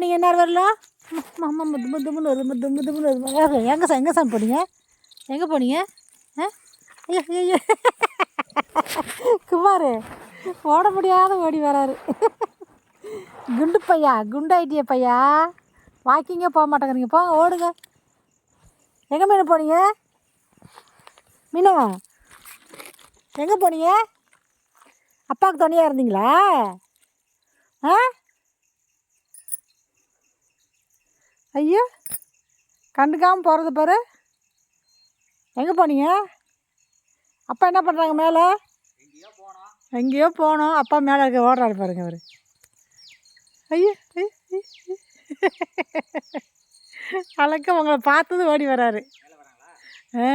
போனீங்க என்ன வரலாம்? அம்மா முத்து முத்துமுன்னு வருது, முத்துமுன்னு வருது. எங்கே சாமி போனீங்க? எங்கே போனீங்க? ஐயோ ஐயோ குமார் ஓட முடியாத ஓடி வராரு. குண்டு பையா, குண்டாயிட்டிய பையா, வாக்கிங்கே போக மாட்டேங்கிறீங்க, போங்க ஓடுங்க. எங்கே மீன் போனீங்க? மீனா எங்கே போனீங்க? அப்பாவுக்கு துணையாக இருந்தீங்களா? ஐயோ கண்டுக்காமல் போகிறது பாரு. எங்கே போனீங்க? அப்பா என்ன பண்ணுறாங்க மேலே? எங்கேயோ போனோம். அப்பா மேலே இருக்க ஓடுறாரு பாருங்க அவர். ஐயோ அழக்க உங்களை பார்த்தது ஓடி வராரு. ஆ